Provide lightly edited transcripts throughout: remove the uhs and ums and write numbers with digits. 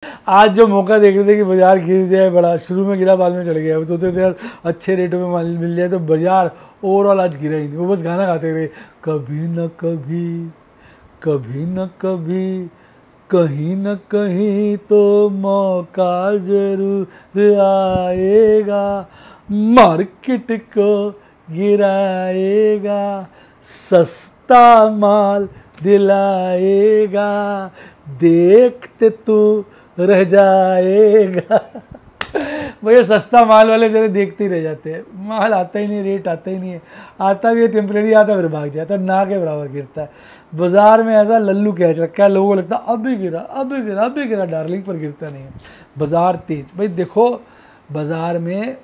आज जो मौका देख रहे थे कि बाजार गिर जाए बड़ा, शुरू में गिरा बाद में चढ़ गया, सोचते थे यार अच्छे रेटों में माल मिल जाए, तो बाजार ओवरऑल आज गिरा ही नहीं। वो बस गाना गाते रहे, कभी न कभी, कभी न कभी, कहीं न कहीं तो मौका जरूर आएगा, मार्केट को गिराएगा, सस्ता माल दिलाएगा, देखते तू रह जाएगा। भैया सस्ता माल वाले बेचारे देखते ही रह जाते हैं, माल आता ही नहीं, रेट आता ही नहीं है, आता भी है टेम्परेरी, आता फिर भाग जाता है, ना के बराबर गिरता है। बाजार में ऐसा लल्लू कैच रखा है, लोगों को लगता है अब भी गिरा, अब भी गिरा, अब भी गिरा, डार्लिंग, पर गिरता नहीं है। बाजार तेज, भाई देखो बाजार में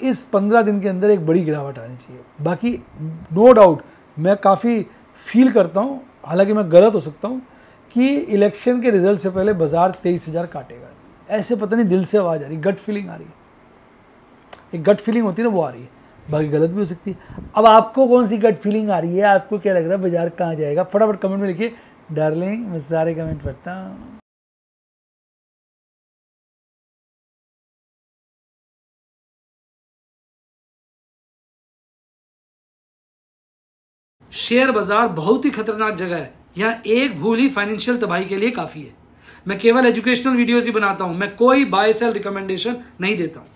इस 15 दिन के अंदर एक बड़ी गिरावट आनी चाहिए। बाकी नो डाउट मैं काफ़ी फील करता हूँ, हालांकि मैं गलत हो सकता हूँ, कि इलेक्शन के रिजल्ट से पहले बाजार 23,000 काटेगा। ऐसे पता नहीं दिल से आवाज़ आ रही, गट फीलिंग आ रही है, एक गट फीलिंग होती है ना, वो आ रही है। बाकी गलत भी हो सकती है। अब आपको कौन सी गट फीलिंग आ रही है, आपको क्या लग रहा है बाजार कहाँ जाएगा, फटाफट कमेंट में लिखिए। डार्लिंग मैं सारे कमेंट पढ़ता हूँ। शेयर बाजार बहुत ही खतरनाक जगह है। यहाँ एक भूल ही फाइनेंशियल तबाही के लिए काफी है। मैं केवल एजुकेशनल वीडियोस ही बनाता हूं, मैं कोई बाय सेल रिकमेंडेशन नहीं देता हूं।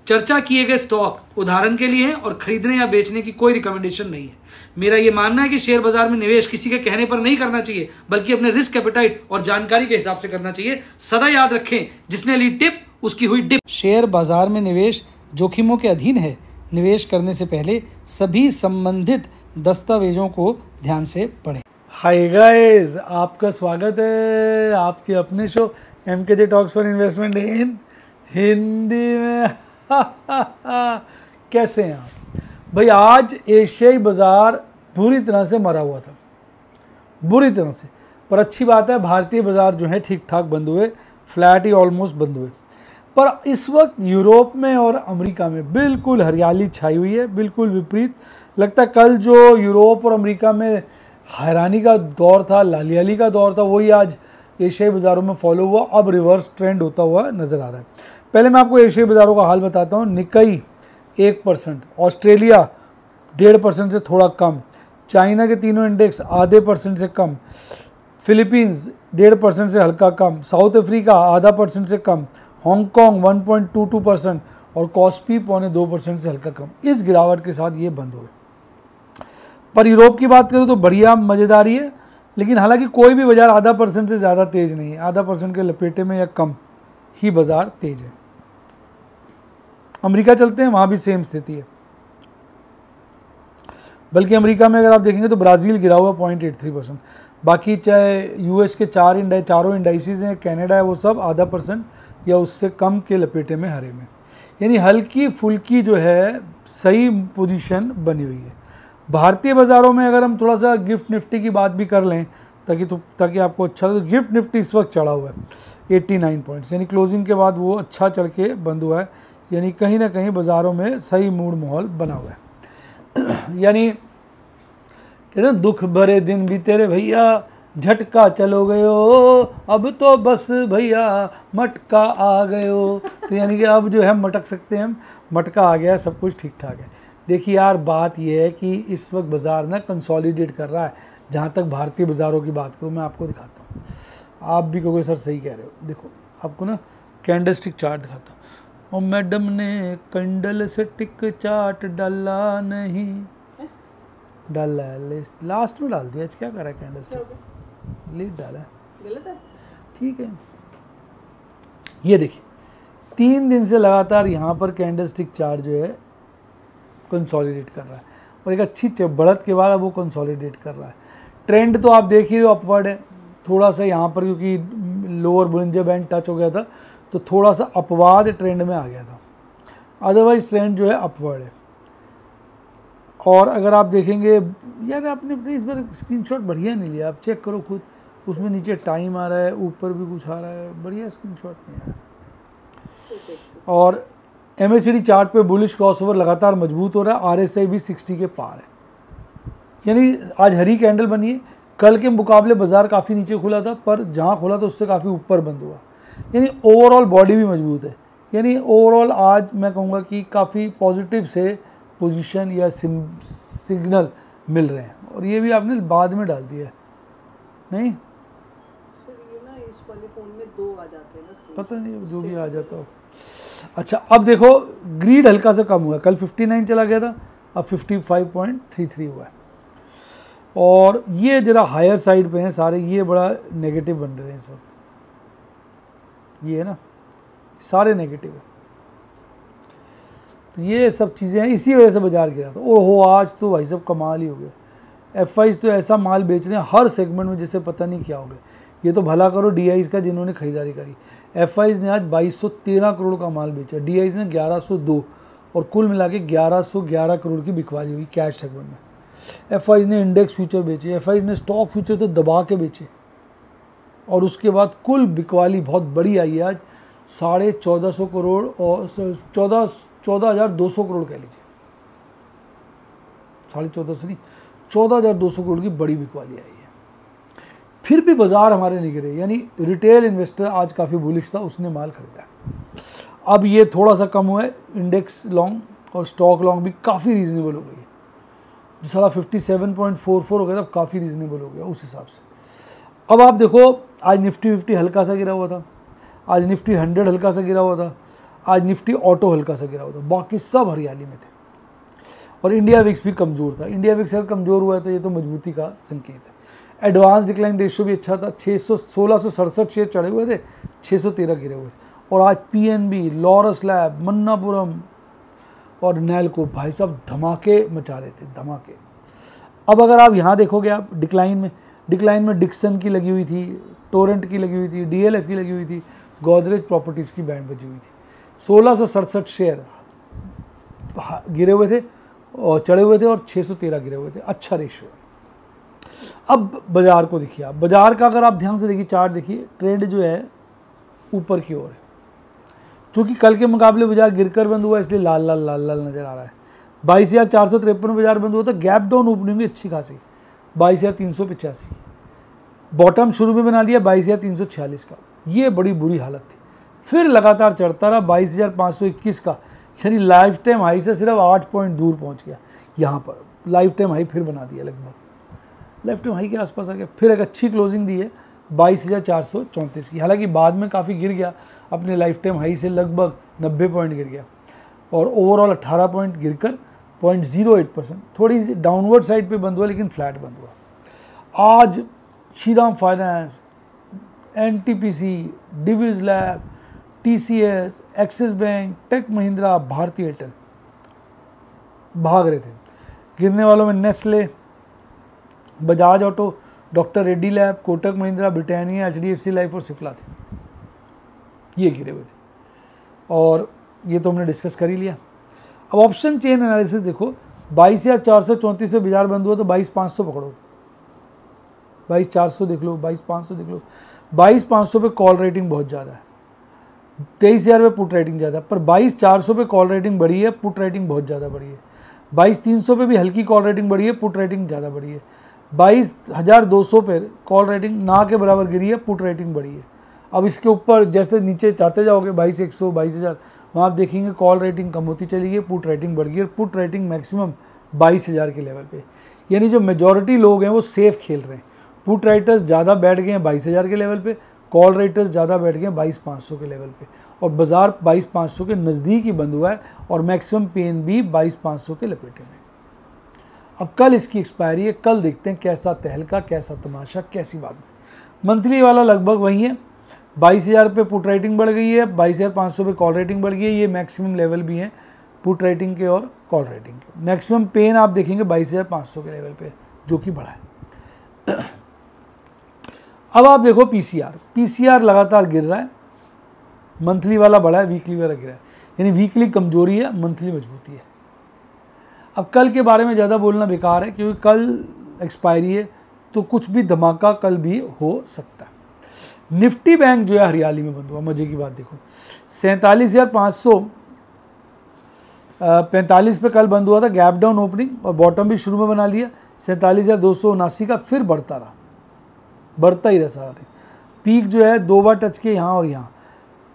चर्चा किए गए स्टॉक उदाहरण के लिए हैं और खरीदने या बेचने की कोई रिकमेंडेशन नहीं है। मेरा यह मानना है कि शेयर बाजार में निवेश किसी के कहने पर नहीं करना चाहिए, बल्कि अपने रिस्क एपेटाइट और जानकारी के हिसाब से करना चाहिए। सदा याद रखें, जिसने ली टिप उसकी हुई डिप। शेयर बाजार में निवेश जोखिमों के अधीन है। निवेश करने से पहले सभी संबंधित दस्तावेजों को ध्यान से पढ़ें। हाय गाइस, आपका स्वागत है आपके अपने show MKJ talks for investment इन हिंदी में। कैसे हैं आप भाई? आज एशियाई बाजार बुरी तरह से मरा हुआ था, बुरी तरह से, पर अच्छी बात है भारतीय बाजार जो है ठीक ठाक बंद हुए, फ्लैट ही ऑलमोस्ट बंद हुए। पर इस वक्त यूरोप में और अमेरिका में बिल्कुल हरियाली छाई हुई है, बिल्कुल विपरीत लगता है। कल जो यूरोप और अमेरिका में हैरानी का दौर था, लालियाली का दौर था, वही आज एशियाई बाज़ारों में फॉलो हुआ, अब रिवर्स ट्रेंड होता हुआ नज़र आ रहा है। पहले मैं आपको एशियाई बाज़ारों का हाल बताता हूँ। निकाई 1%, ऑस्ट्रेलिया 1.5% से थोड़ा कम, चाइना के तीनों इंडेक्स आधे % से कम, फिलीपींस 1.5% से हल्का कम, साउथ अफ्रीका 0.5% से कम, हांगकॉन्ग 1.22% और कॉस्पी 0.25% से हल्का कम। इस गिरावट के साथ ये बंद हुए। पर यूरोप की बात करूँ तो बढ़िया मज़ेदारी है, लेकिन हालांकि कोई भी बाज़ार 0.5% से ज़्यादा तेज़ नहीं है, 0.5% के लपेटे में या कम ही बाज़ार तेज़ है। अमेरिका चलते हैं, वहाँ भी सेम स्थिति है, बल्कि अमेरिका में अगर आप देखेंगे तो ब्राज़ील गिरा हुआ 0.83%। बाकी चाहे US के चारों इंडाइसिस हैं, कनाडा है, वो सब 0.5% या उससे कम के लपेटे में हरे में, यानी हल्की फुल्की जो है सही पोजीशन बनी हुई है। भारतीय बाज़ारों में अगर हम थोड़ा सा गिफ्ट निफ्टी की बात भी कर लें ताकि आपको अच्छा लगे, तो गिफ्ट निफ्टी इस वक्त चढ़ा हुआ है 89 पॉइंट्स, यानी क्लोजिंग के बाद वो अच्छा चढ़ के बंद हुआ है, यानी कहीं ना कहीं बाज़ारों में सही मूड माहौल बना हुआ है। यानी कहते हैं दुख भरे दिन बीते रे भैया, झटका चलो गयो, अब तो बस भैया मटका आ गयो। तो यानी कि अब जो है मटक सकते हैं हम, मटका आ गया, सब कुछ ठीक ठाक है। देखिए यार, बात यह है कि इस वक्त बाज़ार ना कंसोलिडेट कर रहा है। जहाँ तक भारतीय बाज़ारों की बात करूँ, मैं आपको दिखाता हूँ, आप भी कहोगे सर सही कह रहे हो। देखो आपको ना कैंडलस्टिक चार्ट दिखाता हूँ। और मैडम ने कैंडल से टिक चार्ट डाला नहीं, डाला है लास्ट में डाल दिया, क्या करा है कैंडलस्टिक, लीड डाला है, गलत है, ठीक है। ये देखिए 3 दिन से लगातार यहाँ पर कैंडलस्टिक चार्ट जो है कंसोलिडेट कर रहा है, और एक अच्छी बढ़त के बाद अब वो कंसोलिडेट कर रहा है। ट्रेंड तो आप देख ही रहे हो, अपवर्ड है। थोड़ा सा यहाँ पर क्योंकि लोअर बोलिंजर बैंड टच हो गया था, तो थोड़ा सा अपवाद ट्रेंड में आ गया था, अदरवाइज ट्रेंड जो है अपवर्ड है। और अगर आप देखेंगे यार, आपने इस बार स्क्रीनशॉट बढ़िया नहीं लिया, आप चेक करो खुद, उसमें नीचे टाइम आ रहा है, ऊपर भी कुछ आ रहा है, बढ़िया स्क्रीनशॉट नहीं आया। और MACD चार्ट पे बुलिश क्रॉसओवर लगातार मजबूत हो रहा है, RSI भी 60 के पार है, यानी आज हरी कैंडल बनी है, कल के मुकाबले बाज़ार काफ़ी नीचे खुला था, पर जहाँ खुला था उससे काफ़ी ऊपर बंद हुआ, यानी ओवरऑल बॉडी भी मजबूत है। यानी ओवरऑल आज मैं कहूँगा कि काफ़ी पॉजिटिव से पोजीशन या सिग्नल मिल रहे हैं, और ये भी आपने बाद में डाल दिया है नहीं सर, ये ना इस वाले फोन में 2 आ जाते हैं ना, पता नहीं जो भी आ जाता हो। अच्छा, अब देखो ग्रीड हल्का सा कम हुआ है, कल 59 चला गया था, अब 55.33 हुआ है, और ये जरा हायर साइड पे हैं सारे, ये बड़ा नेगेटिव बन रहे हैं इस वक्त, ये है ना, सारे नेगेटिव है। तो ये सब चीज़ें हैं, इसी वजह से बाजार गिरा था। और हो आज तो भाई सब कमाल ही हो गया, एफआईज तो ऐसा माल बेच रहे हैं हर सेगमेंट में जैसे पता नहीं क्या हो गया। ये तो भला करो डीआईज का जिन्होंने खरीदारी करी, एफआईज ने आज 2213 करोड़ का माल बेचा, डीआईज ने 1102, और कुल मिला के 1111 करोड़ की बिकवाली हुई कैश सेगमेंट में। एफआईज ने इंडेक्स फ्यूचर बेचे, एफआईज ने स्टॉक फ्यूचर तो दबा के बेचे, और उसके बाद कुल बिकवाली बहुत बड़ी आई है आज, 1450 करोड़ और 14,200 करोड़ कह लीजिए, 1450 नहीं 14,200 करोड़ की बड़ी बिकवाली आई है। फिर भी बाजार हमारे नहीं गिरे, यानी रिटेल इन्वेस्टर आज काफ़ी बुलिश था, उसने माल खरीदा। अब ये थोड़ा सा कम हुआ है, इंडेक्स लॉन्ग और स्टॉक लॉन्ग भी काफ़ी रीजनेबल हो गई है, जो सारा 57.44 हो गया था, अब काफ़ी रीजनेबल हो गया उस हिसाब से। अब आप देखो आज निफ्टी 50 हल्का सा गिरा हुआ था, आज निफ्टी 100 हल्का सा गिरा हुआ था, आज निफ्टी ऑटो हल्का सा गिरा हुआ था, बाकी सब हरियाली में थे। और इंडिया विक्स भी कमज़ोर था, इंडिया विक्स अगर कमज़ोर हुआ है तो ये तो मजबूती का संकेत है। एडवांस डिक्लाइन रेशियो भी अच्छा था, 1667 शेयर चढ़े हुए थे, 613 गिरे हुए थे। और आज पीएनबी, लॉरस लैब, मन्नापुरम और नैल्को भाई साहब धमाके मचा रहे थे, धमाके। अब अगर आप यहाँ देखोगे, आप डिक्लाइन में डिक्सन की लगी हुई थी, टोरेंट की लगी हुई थी, डीएलएफ की लगी हुई थी, गोदरेज प्रॉपर्टीज़ की बैंड बजी हुई थी। 1667 शेयर गिरे हुए थे और चढ़े हुए थे, और 613 गिरे हुए थे, अच्छा रेशियो। अब बाजार को देखिए आप, बाजार का अगर आप ध्यान से देखिए, चार्ट देखिए, ट्रेंड जो है ऊपर की ओर है। चूँकि कल के मुकाबले बाजार गिरकर बंद हुआ, इसलिए लाल लाल लाल लाल नज़र आ रहा है। 22,453 में बाजार बंद हुआ था, गैप डाउन ओपनिंग भी अच्छी खासी, 22,385। बॉटम शुरू में बना लिया 22,346 का, ये बड़ी बुरी हालत थी। फिर लगातार चढ़ता रहा 22,521 का, यानी लाइफ टाइम हाई से सिर्फ 8 पॉइंट दूर पहुंच गया। यहाँ पर लाइफ टाइम हाई फिर बना दिया, लगभग लाइफ टाइम हाई के आसपास आ गया। फिर एक अच्छी क्लोजिंग दी है 22,434 की, हालांकि बाद में काफ़ी गिर गया, अपने लाइफ टाइम हाई से लगभग 90 पॉइंट गिर गया, और ओवरऑल 18 पॉइंट गिरकर 0.08%, थोड़ी सी डाउनवर्ड साइड पे बंद हुआ, लेकिन फ्लैट बंद हुआ। आज Shriram finance, NTPC, Divi's lab, TCS, Axis bank, tech Mahindra, Bharti Airtel भाग रहे थे। गिरने वालों में Nestle, Bajaj auto, doctor Reddy lab, Kotak Mahindra, Britannia, HDFC life और सिप्ला थे, ये गिरे हुए थे। और ये तो हमने डिस्कस कर ही लिया। अब ऑप्शन चेन एनालिसिस देखो, 22,434 में बाजार बंद हुआ तो 22,500 पकड़ो, 22,400 देख लो, 22,500 देख लो। 22,500 पे कॉल रेटिंग बहुत ज़्यादा है, 23,000 पे पुट रेटिंग ज़्यादा, पर 22,400 पे कॉल रेटिंग बढ़ी है, पुट रेटिंग बहुत ज़्यादा बढ़ी है। 22,300 पे भी हल्की कॉल रेटिंग बढ़ी है, पुट रेटिंग ज़्यादा बढ़ी है। 22,200 पे कॉल रेटिंग ना के बराबर गिरी है, पुट रेटिंग बढ़ी है। अब इसके ऊपर जैसे नीचे चाहते जाओगे 22,100, 22,000, वहाँ आप देखेंगे कॉल रेटिंग कम होती चली गई, पुट रेटिंग बढ़ गई, और पुट रेटिंग मैक्सिमम 22,000 के लेवल पे। यानी जो मेजॉरिटी लोग हैं वो सेफ खेल रहे हैं। पुट राइटर्स ज़्यादा बैठ गए हैं 22,000 के लेवल पे, कॉल राइटर्स ज़्यादा बैठ गए हैं 22,500 के लेवल पे, और बाजार 22,500 के नज़दीक ही बंद हुआ है, और मैक्सिमम पेन भी 22,500 के लपेटे में। अब कल इसकी एक्सपायरी है, कल देखते हैं कैसा तहलका, कैसा तमाशा, कैसी बात है। मंथली वाला लगभग वही है, 22,000 पे पुट राइटिंग बढ़ गई है, 22,500 पे कॉल रेटिंग बढ़ गई है, ये मैक्सिमम लेवल भी हैं पुट राइटिंग के और कॉल रेटिंग के। मैक्सिमम पेन आप देखेंगे 22,500 के लेवल पे, जो कि बढ़ा है। अब आप देखो पीसीआर लगातार गिर रहा है, मंथली वाला बढ़ा है, वीकली वाला गिरा है, यानी वीकली कमजोरी है, मंथली मजबूती है। अब कल के बारे में ज़्यादा बोलना बेकार है, क्योंकि कल एक्सपायरी है, तो कुछ भी धमाका कल भी हो सकता है। निफ्टी बैंक जो है हरियाली में बंद हुआ, मजे की बात देखो, 47,545 पे कल बंद हुआ था, गैप डाउन ओपनिंग, और बॉटम भी शुरू में बना लिया 47,279 का, फिर बढ़ता रहा बढ़ता ही रहा सारा दिन। पीक जो है 2 बार टच किए यहाँ और यहाँ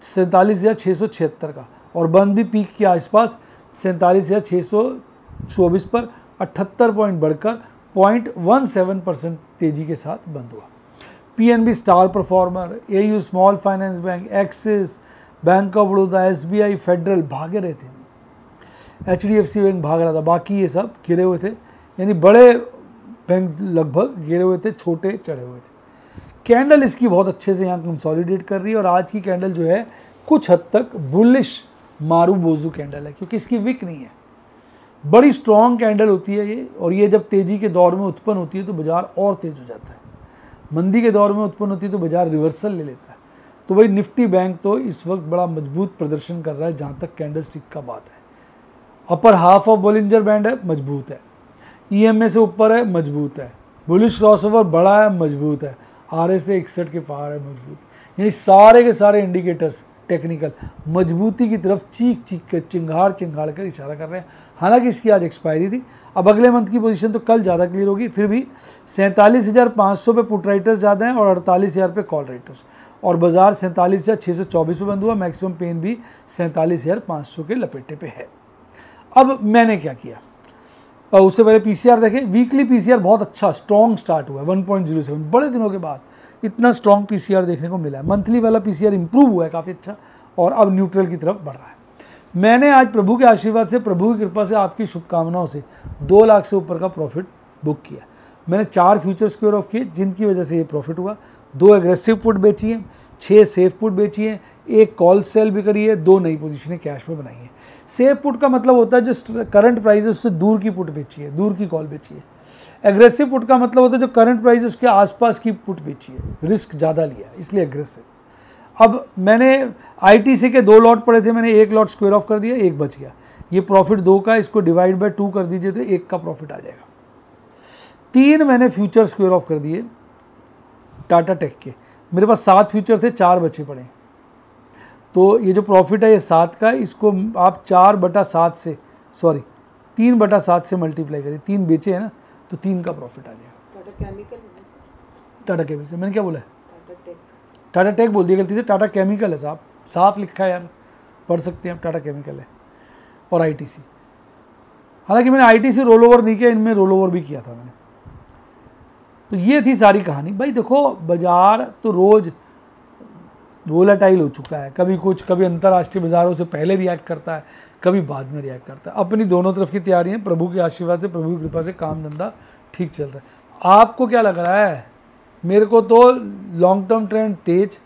47,676 का, और बंद भी पीक के आसपास 47,624 पर 78 पॉइंट बढ़कर 0.17% तेजी के साथ बंद हुआ। PNB star performer, AU small finance bank, axis bank of Baroda, SBI, federal भागे रहे थे, एचडीएफसी बैंक भाग रहा था, बाकी ये सब गिरे हुए थे, यानी बड़े बैंक लगभग गिरे हुए थे, छोटे चढ़े हुए थे। कैंडल इसकी बहुत अच्छे से यहाँ कंसोलिडेट कर रही है, और आज की कैंडल जो है कुछ हद तक बुलिश मारूबोजू कैंडल है, क्योंकि इसकी विक नहीं है, बड़ी स्ट्रॉन्ग कैंडल होती है ये, और ये जब तेजी के दौर में उत्पन्न होती है तो बाजार और तेज हो जाता है, मंदी के दौर में उत्पन्न होती है तो बाजार रिवर्सल ले लेता है। तो भाई निफ्टी बैंक तो इस वक्त बड़ा मजबूत प्रदर्शन कर रहा है जहाँ तक कैंडल स्टिक का बात है। Upper half of Bollinger band है, मजबूत है, ईएमए से ऊपर है, मजबूत है, बुलिश क्रॉसओवर बड़ा है, मजबूत है, आरएसए 61 के पार है, मजबूत। यानी सारे के सारे इंडिकेटर्स टेक्निकल मजबूती की तरफ चीख चीख कर चिंगाड़ कर इशारा कर रहे हैं। हालांकि इसकी आज एक्सपायरी थी, अब अगले मंथ की पोजीशन तो कल ज़्यादा क्लियर होगी। फिर भी 47,500 पे पुट राइटर्स ज़्यादा हैं और 48,000 पे कॉल राइटर्स, और बाजार 47,624 पे बंद हुआ। मैक्सिमम पेन भी 47,500 के लपेटे पे है। अब मैंने क्या किया, उससे पहले पीसीआर देखें। वीकली पीसीआर बहुत अच्छा स्ट्रॉन्ग स्टार्ट हुआ है 1.07, बड़े दिनों के बाद इतना स्ट्रॉन्ग पीसीआर देखने को मिला है। मंथली वाला पीसीआर इंप्रूव हुआ है काफ़ी अच्छा, और अब न्यूट्रल की तरफ बढ़ रहा है। मैंने आज प्रभु के आशीर्वाद से, प्रभु की कृपा से, आपकी शुभकामनाओं से 2 लाख से ऊपर का प्रॉफिट बुक किया। मैंने 4 फ्यूचर स्क्वेयर ऑफ किए जिनकी वजह से ये प्रॉफिट हुआ। 2 एग्रेसिव पुट बेची है, 6 सेफ पुट बेची है, 1 कॉल सेल भी करी है, 2 नई पोजीशनें कैश में बनाई है। सेफ पुट का मतलब होता है जो करंट प्राइस है उससे दूर की पुट बेची है, दूर की कॉल बेची है। एग्रेसिव पुट का मतलब होता है जो करंट प्राइस है उसके आसपास की पुट बेची है, रिस्क ज़्यादा लिया इसलिए एग्रेसिव। अब मैंने आईटीसी के 2 लॉट पड़े थे, मैंने 1 लॉट स्क्वेयर ऑफ कर दिया, 1 बच गया। ये प्रॉफिट 2 का, इसको डिवाइड बाय 2 कर दीजिए तो 1 का प्रॉफिट आ जाएगा। 3 मैंने फ्यूचर स्क्वेयर ऑफ कर दिए टाटा टेक के। मेरे पास 7 फ्यूचर थे, 4 बचे पड़े, तो ये जो प्रॉफिट है ये 7 का, इसको आप 4/7 से 3/7 से मल्टीप्लाई करिए। 3 बेचे हैं ना, तो 3 का प्रॉफिट आ जाएगा। टाटा केमिकल मैंने क्या बोला है, टाटा टेक बोल दिया गलती से, टाटा केमिकल है साहब, साफ लिखा है यार, पढ़ सकते हैं आप, टाटा केमिकल है। और आईटीसी, हालांकि मैंने आईटीसी रोल ओवर नहीं किया, इनमें रोल ओवर भी किया था मैंने। तो ये थी सारी कहानी। भाई देखो, बाजार तो रोज़ वोलेटाइल हो चुका है, कभी कुछ, कभी अंतर्राष्ट्रीय बाजारों से पहले रिएक्ट करता है, कभी बाद में रिएक्ट करता है। अपनी दोनों तरफ की तैयारी है, प्रभु के आशीर्वाद से, प्रभु की कृपा से काम धंधा ठीक चल रहा है। आपको क्या लग रहा है? मेरे को तो लॉन्ग टर्म ट्रेंड तेज,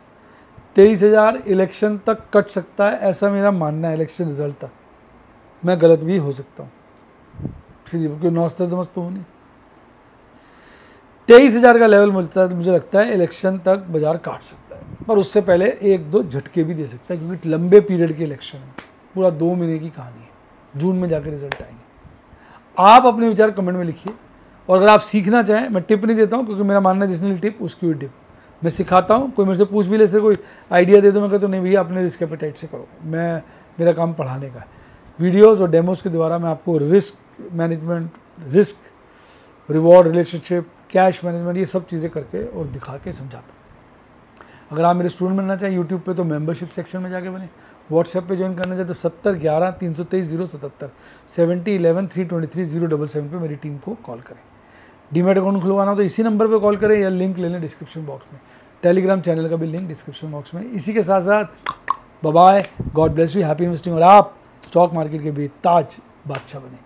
23,000 इलेक्शन तक कट सकता है, ऐसा मेरा मानना है। इलेक्शन रिजल्ट तक मैं गलत भी हो सकता हूँ, क्योंकि नौस्तमस्त तो नहीं। 23,000 का लेवल मिलता है तो मुझे लगता है इलेक्शन तक बाजार काट सकता है, पर उससे पहले 1-2 झटके भी दे सकता है, क्योंकि लंबे पीरियड के इलेक्शन है, पूरा 2 महीने की कहानी है, जून में जाकर रिजल्ट आएंगे। आप अपने विचार कमेंट में लिखिए, और अगर आप सीखना चाहें, मैं टिप नहीं देता हूँ, क्योंकि मेरा मानना है जिसने टिप उसकी भी टिप मैं सिखाता हूँ। कोई मेरे से पूछ भी ले, से कोई आइडिया दे दो, मैं कहता हूँ नहीं भैया अपने रिस्क एपेटाइट से करो, मेरा काम पढ़ाने का है। वीडियोज़ और डेमोज के द्वारा मैं आपको risk management, risk reward relationship, cash management, ये सब चीज़ें करके और दिखा के समझाता हूँ। अगर आप मेरे स्टूडेंट बनना चाहें यूट्यूब पे, तो मेंबरशिप सेक्शन में जाके बने। व्हाट्सएप पे ज्वाइन करना चाहे तो 70 11 323 077 70 11 323 077 पे मेरी टीम को कॉल करें। डीमैट अकाउंट खुलवाना हो तो इसी नंबर पे कॉल करें, या लिंक ले लें डिस्क्रिप्शन बॉक्स में। टेलीग्राम चैनल का भी लिंक डिस्क्रिप्शन बॉक्स में। इसी के साथ साथ bye bye, God bless you, happy investing, और आप स्टॉक मार्केट के बेताज बादशाह बने।